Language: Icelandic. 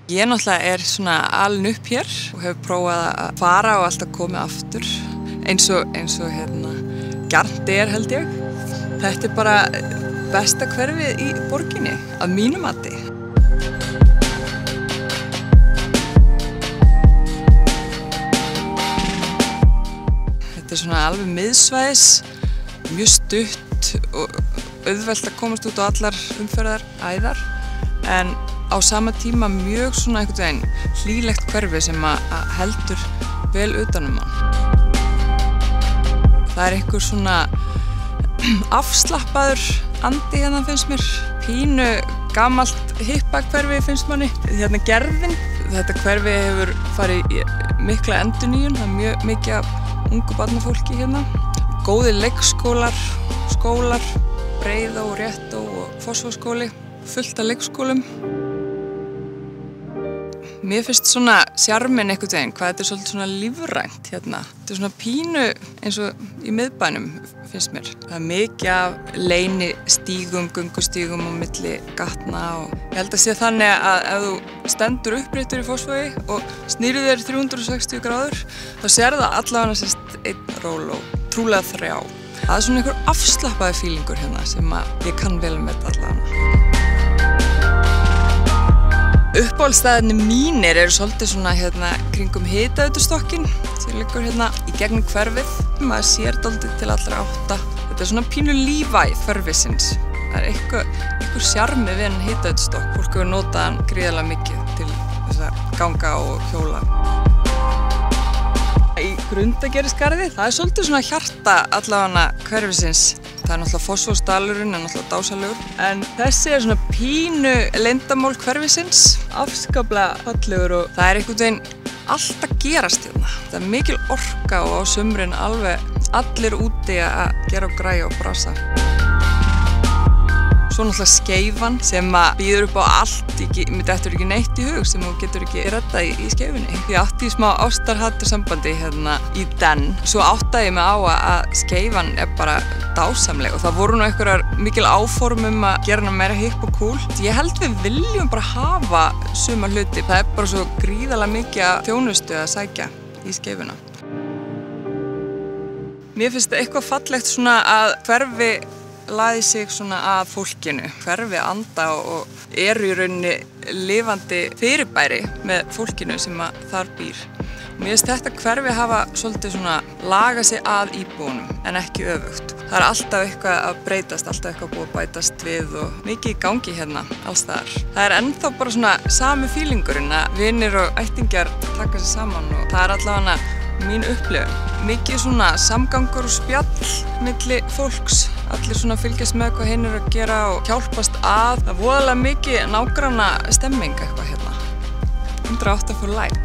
Ég náttúrulega svona alin upp hér og hefur prófað að fara og alltaf komið aftur eins og gjarnt held ég. Þetta bara besta hverfið í borginni, að mínu mati. Þetta svona alveg miðsvæðis, mjög stutt og auðvelt að komast út á allar umferðaræðar, en á sama tíma mjög svona einhvern veginn hlýlegt hverfi sem að heldur vel utan hann. Það einhver svona afslappaður andi hérna finnst mér. Pínu gamalt hippahverfi finnst manni. Gerðin. Þetta hverfi hefur farið í mikla endurnýjun. Það mjög mikið af ungu barnafólki hérna. Góðir leikskólar, skólar, Breiðá, Réttó og Fossvogsskóli. Fullt af leikskólum. Mér finnst svona sjarminn einhvern veginn, hvað þetta svolítið svona lífrænt hérna. Þetta svona pínu eins og í miðbænum finnst mér. Það mikið af leynistígum, göngustígum á milli gatna og ég held að sé þannig að ef þú stendur uppréttur í Fossvogi og snýrð þér 360 gráður, þá sér það allavega sérst einn ról og trúlega 3. Það svona einhver afslappaði fílingur hérna sem ég kann vel með allavega. Uppáhaldsstaðirnir mínir eru svolítið svona kringum Hitaveitustokkinn sem liggur hérna í gegnum hverfið. Maður sér dálítið til allra átta. Þetta svona pínu lífæð hverfisins. Það einhver sjarmi við hann Hitaveitustokk. Fólk hefur notað hann gríðarlega mikið til þess að ganga og hjóla. Í Grundagerðisgarði, það svolítið svona hjarta allavega hverfisins. Það náttúrulega Fossvogsdalurinn, náttúrulega dásalegur. En þessi svona pínu leyndarmál hverfisins, afskaplega fallegur og það einhvern veginn allt að gerast hérna. Það mikil orka og á sumrin alveg allir úti að gera og græja og brasa. Svo náttúrulega Skeifan sem býður upp á allt, mér dettur ekki neitt í hug sem þú getur ekki reddað í Skeifunni. Ég átti í smá ástar-hatursambandi hérna í Den. Svo áttaði ég mig á að Skeifan bara dásamleg og það voru nú einhverjar mikil áform að gera hana meira hipp og cool. Ég held við viljum bara hafa suma hluti. Það bara svo gríðarlega mikið þjónustu að sækja í Skeifuna. Mér finnst eitthvað fallegt svona að hverfi laði sig svona að fólkinu, hverfi anda og eru í rauninni lifandi fyrirbæri með fólkinu sem þar býr. Mér finnst þetta hverfi hafa svolítið svona lagað sig að íbúunum en ekki öfugt. Það alltaf eitthvað að breytast, alltaf eitthvað búið að bætast við og mikið í gangi hérna alls staðar. Það ennþá bara svona sami fílingurinn að vinir og ættingjar taka sig saman og það allavega mín upplifun. Mikið svona samgangur og spjall milli fólks. Allir svona fylgjast með hvað hinn að gera og hjálpast að. Það voðalega mikið nágranna stemming eitthvað hérna. 108 for life.